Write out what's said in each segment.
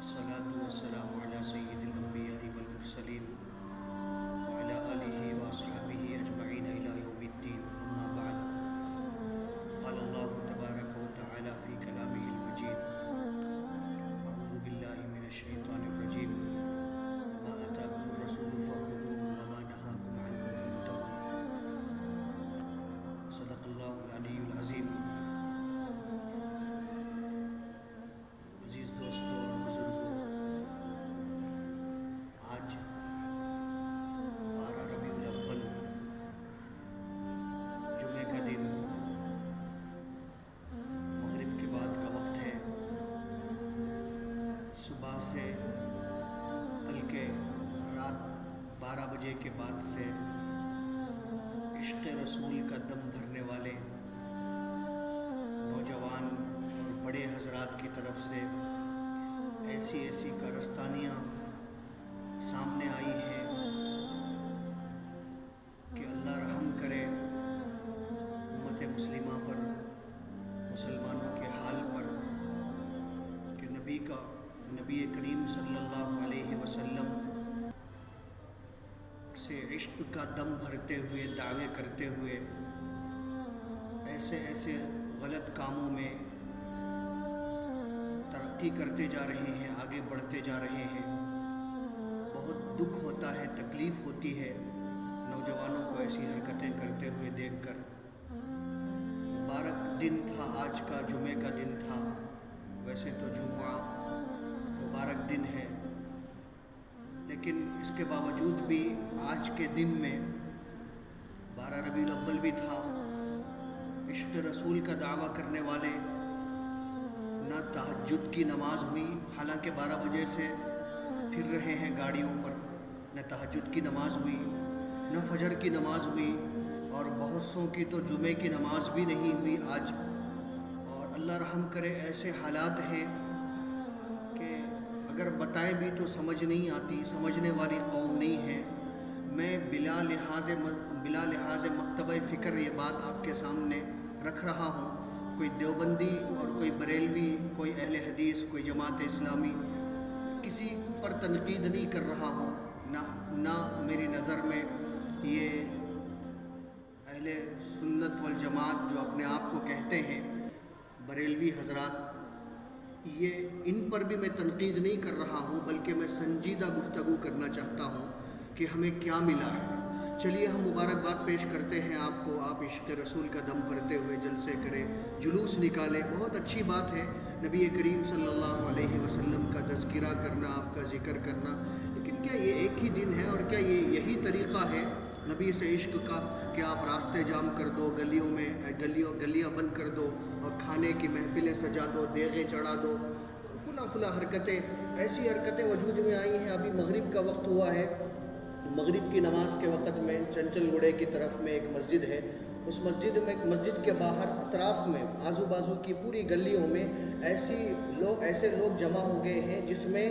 الصلاة والسلام على سيد الأنبياء والمرسلين وعلى آله وأصحابه أجمعين إلى يوم الدين. أما بعد، قال الله تبارك وتعالى في كلامه المجيد: أعوذ بالله من الشيطان الرجيم، وما آتاكم الرسول فخذوه وما نهاكم عنه فانتهوا. صدق الله العلی العظیم. عزیز دوستوں اور بزرگوں، آج 12 ربیع الاول جمعے کا دن، مغرب کے بعد کا وقت ہے. صبح سے بلکہ رات 12 بجے کے بعد سے عشق رسول کا دم بھرنے والے نوجوان اور بڑے حضرات کی طرف سے ایسی کارستانیاں سامنے آئی ہیں کہ اللہ رحم کرے امت مسلمہ پر، مسلمانوں کے حال پر، کہ نبی کریم صلی اللہ علیہ وسلم سے عشق کا دم بھرتے ہوئے، دعوے کرتے ہوئے ایسے غلط کاموں میں ترقی کرتے جا رہے ہیں، آگے بڑھتے جا رہے ہیں. بہت دکھ ہوتا ہے، تکلیف ہوتی ہے نوجوانوں کو ایسی حرکتیں کرتے ہوئے دیکھ کر. مبارک دن تھا آج کا، جمعے کا دن تھا. ویسے تو جمعہ مبارک دن ہے، لیکن اس کے باوجود بھی آج کے دن میں 12 ربیع الاول بھی تھا. عشق رسول کا دعویٰ کرنے والے، نہ تہجد کی نماز ہوئی، حالانکہ 12 بجے سے پھر رہے ہیں گاڑیوں پر. نہ تہجد کی نماز ہوئی، نہ فجر کی نماز ہوئی، اور بہت سوں کی تو جمعے کی نماز بھی نہیں ہوئی آج. اور اللہ رحم کرے، ایسے حالات ہیں کہ اگر بتائیں بھی تو سمجھ نہیں آتی، سمجھنے والی قوم نہیں ہے. میں بلا لحاظ مکتبہ فکر یہ بات آپ کے سامنے رکھ رہا ہوں. کوئی دیوبندی اور کوئی بریلوی، کوئی اہل حدیث، کوئی جماعت اسلامی، کسی پر تنقید نہیں کر رہا ہوں. نہ میری نظر میں یہ اہل سنت والجماعت جو اپنے آپ کو کہتے ہیں، بریلوی حضرات، ان پر بھی میں تنقید نہیں کر رہا ہوں، بلکہ میں سنجیدہ گفتگو کرنا چاہتا ہوں کہ ہمیں کیا ملا ہے. چلیے ہم مبارکباد پیش کرتے ہیں آپ کو. آپ عشق رسول کا دم بھرتے ہوئے جلسے کریں، جلوس نکالیں، بہت اچھی بات ہے نبی کریم صلی اللہ علیہ وسلم کا تذکرہ کرنا، آپ کا ذکر کرنا. لیکن کیا یہ ایک ہی دن ہے؟ اور کیا یہی طریقہ ہے نبی سے عشق کا کہ آپ راستے جام کر دو، گلیاں بند کر دو، اور کھانے کی محفلیں سجا دو، دیگیں چڑھا دو، فلاں حرکتیں، ایسی حرکتیں وجود میں آئی ہیں. ابھی مغرب کا وقت ہوا ہے. مغرب کی نماز کے وقت میں چنچل گڑے کی طرف میں ایک مسجد ہے. اس مسجد کے باہر اطراف میں، آزو بازو کی پوری گلیوں میں ایسے لوگ جمع ہو گئے ہیں جس میں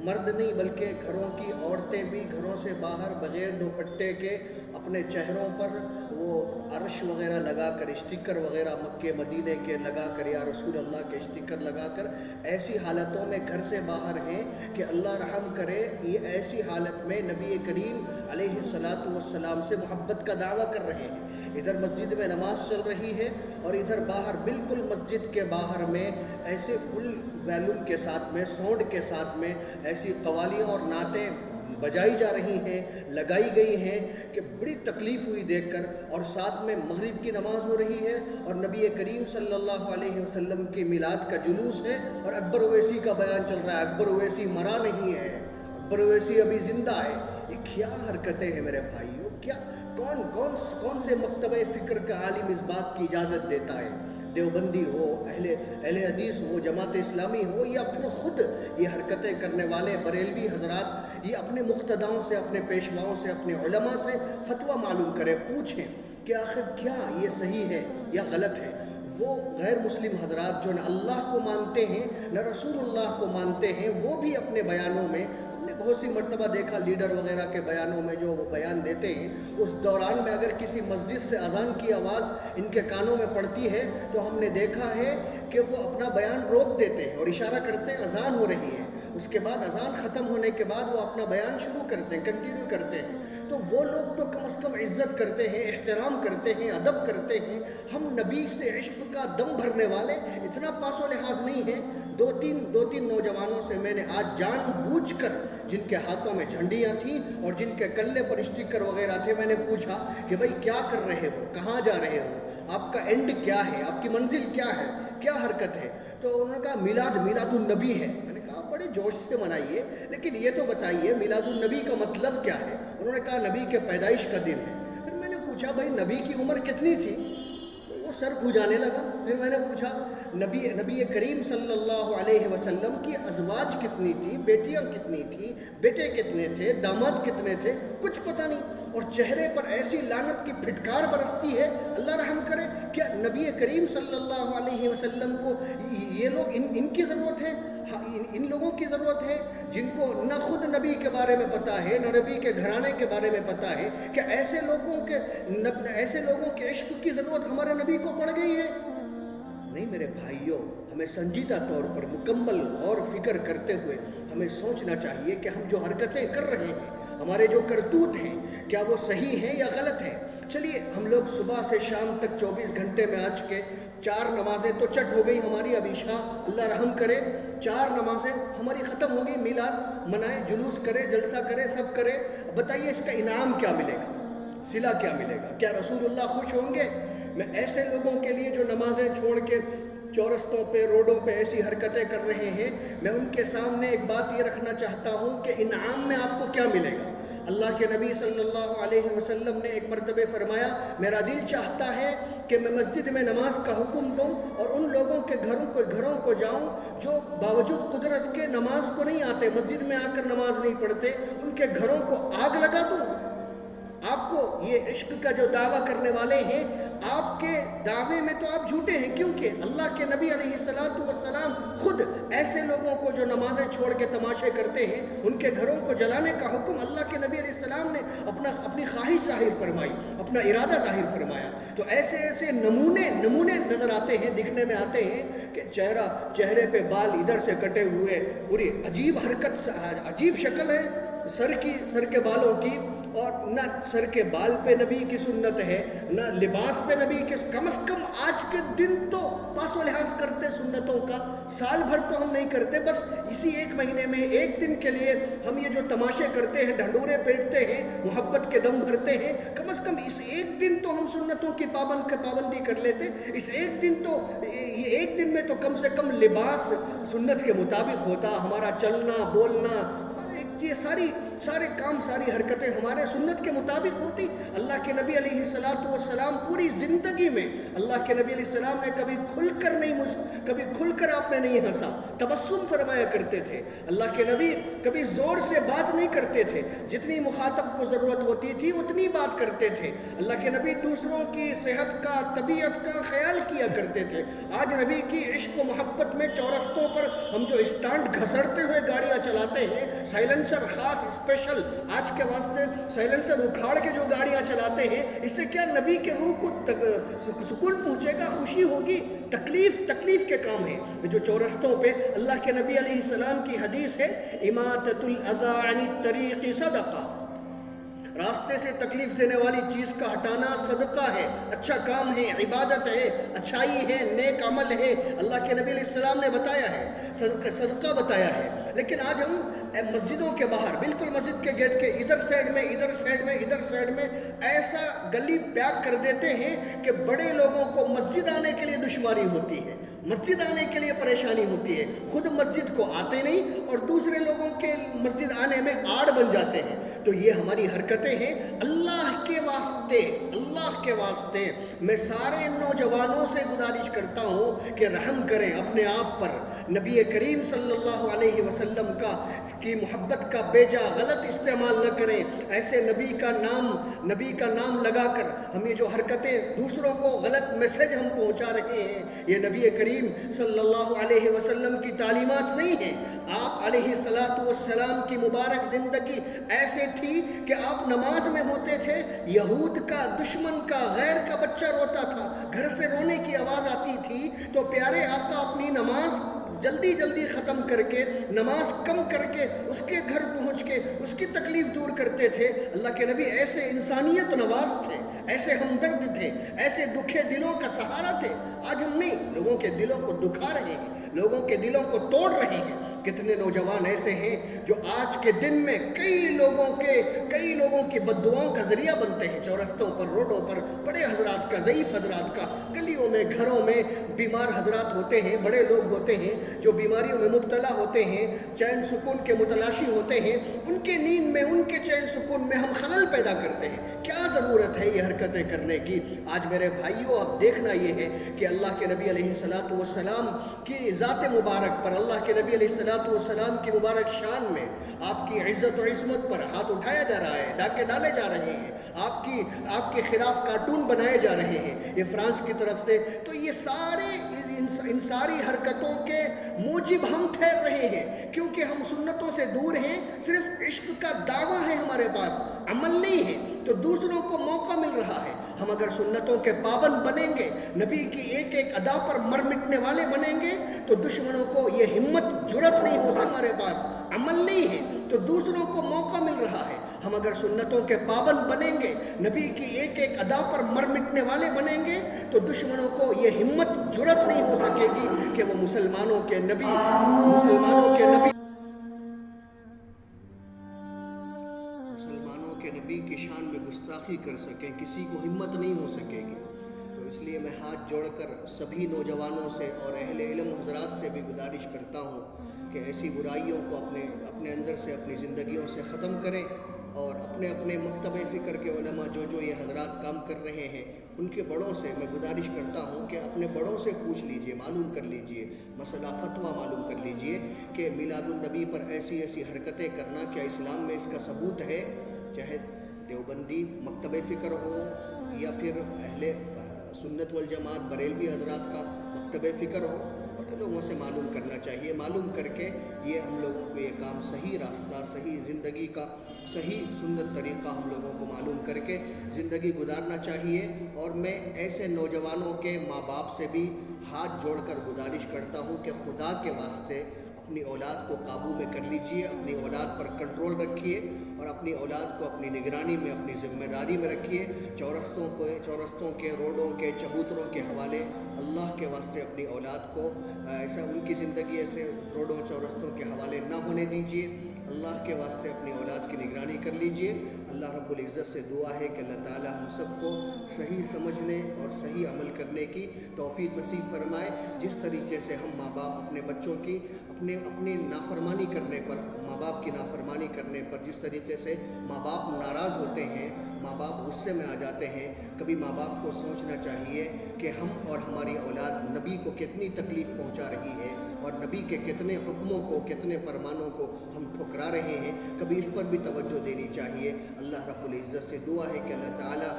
مرد نہیں بلکہ گھروں کی عورتیں بھی گھروں سے باہر بغیر دوپٹے کے اپنے چہروں پر وہ عرش وغیرہ لگا کر، اسٹیکر وغیرہ مکے مدینے کے لگا کر، یا رسول اللہ کے اسٹیکر لگا کر ایسی حالتوں میں گھر سے باہر ہیں کہ اللہ رحم کرے. یہ ایسی حالت میں نبی کریم علیہ الصلاۃ والسلام سے محبت کا دعویٰ کر رہے ہیں. ادھر مسجد میں نماز چل رہی ہے، اور ادھر باہر بالکل مسجد کے باہر میں ایسے فل ویلیوم کے ساتھ میں، ساؤنڈ کے ساتھ میں ایسی قوالیاں اور نعتیں بجائی جا رہی ہیں، لگائی گئی ہیں کہ بڑی تکلیف ہوئی دیکھ کر. اور ساتھ میں مغرب کی نماز ہو رہی ہے، اور نبی کریم صلی اللہ علیہ وسلم کی میلاد کا جلوس ہے، اور اکبر اویسی کا بیان چل رہا ہے. اکبر اویسی مرا نہیں ہے، اکبر اویسی ابھی زندہ ہے. یہ کیا حرکتیں ہیں میرے بھائیوں؟ کون سے مکتبہ فکر کا عالم اس بات کی اجازت دیتا ہے؟ دیوبندی ہو، اہل حدیث ہو، جماعت اسلامی ہو، یا پھر خود یہ حرکتیں کرنے والے بریلوی حضرات، یہ اپنے مقتداؤں سے، اپنے پیشواؤں سے، اپنے علماء سے فتویٰ معلوم کریں، پوچھیں کہ آخر کیا یہ صحیح ہے یا غلط ہے. وہ غیر مسلم حضرات جو نہ اللہ کو مانتے ہیں نہ رسول اللہ کو مانتے ہیں، وہ بھی اپنے بیانوں میں بہت سی مرتبہ دیکھا لیڈر وغیرہ کے بیانوں میں جو وہ بیان دیتے ہیں، اس دوران میں اگر کسی مسجد سے اذان کی آواز ان کے کانوں میں پڑتی ہے تو ہم نے دیکھا ہے کہ وہ اپنا بیان روک دیتے ہیں اور اشارہ کرتے ہیں اذان ہو رہی ہے، اس کے بعد اذان ختم ہونے کے بعد وہ اپنا بیان شروع کرتے ہیں، کنٹینیو کرتے ہیں۔ تو وہ لوگ تو کم از کم عزت کرتے ہیں، احترام کرتے ہیں، ادب کرتے ہیں۔ ہم نبی سے عشق کا دم بھرنے والے اتنا پاس و لحاظ نہیں ہیں۔ دو تین نوجوانوں سے میں نے آج جان بوجھ کر، جن کے ہاتھوں میں جھنڈیاں تھیں اور جن کے کلے پر اسٹیکر وغیرہ تھے، میں نے پوچھا کہ بھائی کیا کر رہے ہو، کہاں جا رہے ہو، آپ کا اینڈ کیا ہے، آپ کی منزل کیا ہے، کیا حرکت ہے؟ تو انہوں نے کہا میلاد النبی ہے۔ میں نے کہا بڑے جوش سے منائیے، لیکن یہ تو بتائیے میلاد النبی کا مطلب کیا ہے؟ انہوں نے کہا نبی کے پیدائش کا دن ہے۔ پھر میں نے پوچھا بھائی نبی کی عمر کتنی تھی؟ وہ سر کھجانے لگا۔ پھر میں نے پوچھا نبی کریم صلی اللہ علیہ وسلم کی ازواج کتنی تھی، بیٹیاں کتنی تھیں، بیٹے کتنے تھے، داماد کتنے تھے؟ کچھ پتہ نہیں۔ اور چہرے پر ایسی لعنت کی پھٹکار برستی ہے، اللہ رحم کرے۔ کیا نبی کریم صلی اللہ علیہ وسلم کو یہ لوگ ان کی ضرورت ہے؟ ان لوگوں کی ضرورت ہے جن کو نہ خود نبی کے بارے میں پتہ ہے، نہ نبی کے گھرانے کے بارے میں پتہ ہے؟ کہ ایسے لوگوں کے عشق کی ضرورت ہمارے نبی کو پڑ گئی ہے؟ نہیں میرے بھائیوں، ہمیں سنجیدہ طور پر مکمل غور فکر کرتے ہوئے ہمیں سوچنا چاہیے کہ ہم جو حرکتیں کر رہے ہیں، ہمارے جو کرتوت ہیں، کیا وہ صحیح ہیں یا غلط ہیں؟ چلیے ہم لوگ صبح سے شام تک 24 گھنٹے میں آج کے 4 نمازیں تو چٹ ہو گئی ہماری، اب عشاء اللہ رحم کرے 4 نمازیں ہماری ختم ہو گئی، میلاد منائے، جلوس کرے، جلسہ کرے، سب کرے۔ بتائیے اس کا انعام کیا ملے گا، صلہ کیا ملے گا؟ کیا رسول اللہ خوش ہوں گے؟ میں ایسے لوگوں کے لیے جو نمازیں چھوڑ کے چورستوں پہ، روڈوں پہ ایسی حرکتیں کر رہے ہیں، میں ان کے سامنے ایک بات یہ رکھنا چاہتا ہوں کہ انعام میں آپ کو کیا ملے گا؟ اللہ کے نبی صلی اللہ علیہ وسلم نے ایک مرتبہ فرمایا، میرا دل چاہتا ہے کہ میں مسجد میں نماز کا حکم دوں اور ان لوگوں کے گھروں کو جاؤں جو باوجود قدرت کے نماز کو نہیں آتے، مسجد میں آ کر نماز نہیں پڑھتے، ان کے گھروں کو آگ لگا دوں۔ آپ کو یہ عشق کا جو دعویٰ کرنے والے ہیں، آپ کے دعوے میں تو آپ جھوٹے ہیں، کیونکہ اللہ کے نبی علیہ السلام خود ایسے لوگوں کو جو نمازیں چھوڑ کے تماشے کرتے ہیں، ان کے گھروں کو جلانے کا حکم اللہ کے نبی علیہ السلام نے اپنی خواہش ظاہر فرمائی، اپنا ارادہ ظاہر فرمایا۔ تو ایسے نمونے نظر آتے ہیں، دکھنے میں آتے ہیں کہ چہرے پہ بال ادھر سے کٹے ہوئے، پوری عجیب حرکت، عجیب شکل ہے سر کے بالوں کی، اور نہ سر کے بال پہ نبی کی سنت ہے، نہ لباس پہ نبی کے، کم از کم آج کے دن تو پاس و لحاظ کرتے سنتوں کا، سال بھر تو ہم نہیں کرتے، بس اسی ایک مہینے میں ایک دن کے لیے ہم یہ جو تماشے کرتے ہیں، ڈھنڈورے پیٹتے ہیں، محبت کے دم بھرتے ہیں، کم از کم اس ایک دن تو ہم سنتوں کی پابندی کر لیتے۔ اس ایک دن میں تو کم سے کم لباس سنت کے مطابق ہوتا، ہمارا چلنا بولنا، یہ سارے کام، ساری حرکتیں ہمارے سنت کے مطابق ہوتی۔ اللہ کے نبی علیہ السلام پوری زندگی میں، اللہ کے نبی علیہ السلام نے کبھی کھل کر آپ نے نہیں ہنسا، تبسم فرمایا کرتے تھے۔ اللہ کے نبی کبھی زور سے بات نہیں کرتے تھے، جتنی مخاطب کو ضرورت ہوتی تھی اتنی بات کرتے تھے۔ اللہ کے نبی دوسروں کی صحت کا، طبیعت کا خیال کیا کرتے تھے۔ آج نبی کی عشق و محبت میں چورستوں پر ہم جو اسٹانڈ گھسڑتے ہوئے گاڑیاں چلاتے ہیں، سائلنسر خاص اسپیشل آج کے واسطے سائلنسر اکھاڑ کے جو گاڑیاں چلاتے ہیں، اس سے کیا نبی کے روح کو سکون پہنچے گا، خوشی ہوگی؟ تکلیف کے کام ہیں جو چورستوں پہ۔ اللہ کے نبی علیہ السلام کی حدیث ہے، اماطۃ الاذی عن الطریق صدقہ، راستے سے تکلیف دینے والی چیز کا ہٹانا صدقہ ہے، اچھا کام ہے، عبادت ہے، اچھائی ہے، نیک عمل ہے۔ اللہ کے نبی علیہ السلام نے بتایا ہے، صدقہ بتایا ہے۔ لیکن آج ہم مسجدوں کے باہر، بالکل مسجد کے گیٹ کے ادھر سائڈ میں ایسا گلی پیک کر دیتے ہیں کہ بڑے لوگوں کو مسجد آنے کے لیے دشواری ہوتی ہے، مسجد آنے کے لیے پریشانی ہوتی ہے، خود مسجد کو آتے نہیں اور دوسرے لوگوں کے مسجد آنے میں آڑ بن جاتے ہیں۔ تو یہ ہماری حرکتیں ہیں۔ اللہ کے واسطے میں سارے نوجوانوں سے گزارش کرتا ہوں کہ رحم کریں اپنے آپ پر، نبی کریم صلی اللہ علیہ وسلم کی محبت کا بیجا غلط استعمال نہ کریں۔ ایسے نبی کا نام لگا کر ہم یہ جو حرکتیں، دوسروں کو غلط میسج ہم پہنچا رہے ہیں، یہ نبی کریم صلی اللہ علیہ وسلم کی تعلیمات نہیں ہیں۔ آپ علیہ السلام کی مبارک زندگی ایسے تھی کہ آپ نماز میں ہوتے تھے، یہود کا، دشمن کا، غیر کا بچہ روتا تھا، گھر سے رونے کی آواز آتی تھی تو پیارے آقا اپنی نماز جلدی جلدی ختم کر کے نماز کم کر کے اس کے گھر پہنچ کے اس کی تکلیف دور کرتے تھے۔ اللہ کے نبی ایسے انسانیت نواز تھے، ایسے ہمدرد تھے، ایسے دکھے دلوں کا سہارا تھے۔ آج ہم نہیں، لوگوں کے دلوں کو دکھا رہے ہیں، لوگوں کے دلوں کو توڑ رہے ہیں۔ کتنے نوجوان ایسے ہیں جو آج کے دن میں کئی لوگوں کی بد دعاؤں کا ذریعہ بنتے ہیں۔ چورستوں پر، روڈوں پر بڑے حضرات کا، ضعیف حضرات کا، گلیوں میں، گھروں میں بیمار حضرات ہوتے ہیں، بڑے لوگ ہوتے ہیں جو بیماریوں میں مبتلا ہوتے ہیں، چین سکون کے متلاشی ہوتے ہیں، ان کے نیند میں، ان کے چین سکون میں ہم خلل پیدا کرتے ہیں۔ کیا ضرورت ہے یہ حرکتیں کرنے کی؟ آج میرے بھائیوں، اب دیکھنا یہ ہے کہ اللہ کے نبی علیہ السلام کی ذات مبارک پر، اللہ کے نبی علیہ السلام کی مبارک شان میں آپ کی عزت و عصمت پر ہاتھ اٹھایا جا رہا ہے، ڈاکے ڈالے جا رہے ہیں، آپ کے خلاف کارٹون بنائے جا رہے ہیں یہ فرانس کی طرف سے۔ تو یہ ان ساری حرکتوں کے موجب ہم ٹھہر رہے ہیں، کیونکہ ہم سنتوں سے دور ہیں، صرف عشق کا دعویٰ ہے ہمارے پاس، عمل نہیں ہے، تو دوسروں کو موقع مل رہا ہے۔ ہم اگر سنتوں کے پابند بنیں گے، نبی کی ایک ایک ادا پر مر مٹنے والے بنیں گے، تو دشمنوں کو یہ ہمت جرت نہیں ہو سکتی، ہمارے پاس عمل نہیں ہے تو دوسروں کو موقع مل رہا ہے۔ ہم اگر سنتوں کے پابند بنیں گے، نبی کی ایک ایک ادا پر مر مٹنے والے بنیں گے، تو دشمنوں کو یہ ہمت جرت نہیں ہو سکے گی کہ وہ مسلمانوں کے نبی کی شان میں گستاخی کر سکیں، کسی کو ہمت نہیں ہو سکے گی۔ تو اس لیے میں ہاتھ جوڑ کر سبھی نوجوانوں سے اور اہل علم حضرات سے بھی گزارش کرتا ہوں کہ ایسی برائیوں کو اپنے اندر سے، اپنی زندگیوں سے ختم کریں، اور اپنے مکتب فکر کے علماء جو یہ حضرات کام کر رہے ہیں، ان کے بڑوں سے میں گزارش کرتا ہوں کہ اپنے بڑوں سے پوچھ لیجئے، معلوم کر لیجئے، مسئلہ فتویٰ معلوم کر لیجئے کہ میلاد النبی پر ایسی حرکتیں کرنا کیا اسلام میں اس کا ثبوت ہے؟ چاہے دیوبندی مکتب فکر ہو یا پھر اہل سنت والجماعت بریلوی حضرات کا مکتب فکر ہو، اور لوگوں سے معلوم کرنا چاہیے۔ معلوم کر کے یہ ہم لوگوں کو یہ کام صحیح راستہ، صحیح زندگی کا صحیح سنت طریقہ ہم لوگوں کو معلوم کر کے زندگی گزارنا چاہیے۔ اور میں ایسے نوجوانوں کے ماں باپ سے بھی ہاتھ جوڑ کر گزارش کرتا ہوں کہ خدا کے واسطے اپنی اولاد کو قابو میں کر لیجئے، اپنی اولاد پر کنٹرول رکھیے، اور اپنی اولاد کو اپنی نگرانی میں، اپنی ذمہ داری میں رکھیے۔ چورستوں کے، روڈوں کے، چبوتروں کے حوالے اللہ کے واسطے اپنی اولاد کو ایسا، ان کی زندگی ایسے روڈوں چورستوں کے حوالے نہ ہونے دیجئے۔ اللہ کے واسطے اپنی اولاد کی نگرانی کر لیجئے۔ اللہ رب العزت سے دعا ہے کہ اللہ تعالی ہم سب کو صحیح سمجھنے اور صحیح عمل کرنے کی توفیق نصیب فرمائے۔ جس طریقے سے ہم ماں باپ اپنے بچوں کی اپنی نافرمانی کرنے پر، ماں باپ کی نافرمانی کرنے پر جس طریقے سے ماں باپ ناراض ہوتے ہیں، ماں باپ غصے میں آ جاتے ہیں، کبھی ماں باپ کو سوچنا چاہیے کہ ہم اور ہماری اولاد نبی کو کتنی تکلیف پہنچا رہی ہے، اور نبی کے کتنے حکموں کو، کتنے فرمانوں کو ہم ٹھکرا رہے ہیں، کبھی اس پر بھی توجہ دینی چاہیے۔ اللہ رب العزت سے دعا ہے کہ اللہ تعالیٰ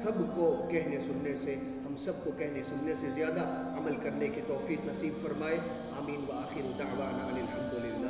سب کو کہنے سننے سے، ہم سب کو کہنے سننے سے زیادہ عمل کرنے کی توفیق نصیب فرمائے۔ آمین۔ وآخر دعوانا ان الحمد للہ۔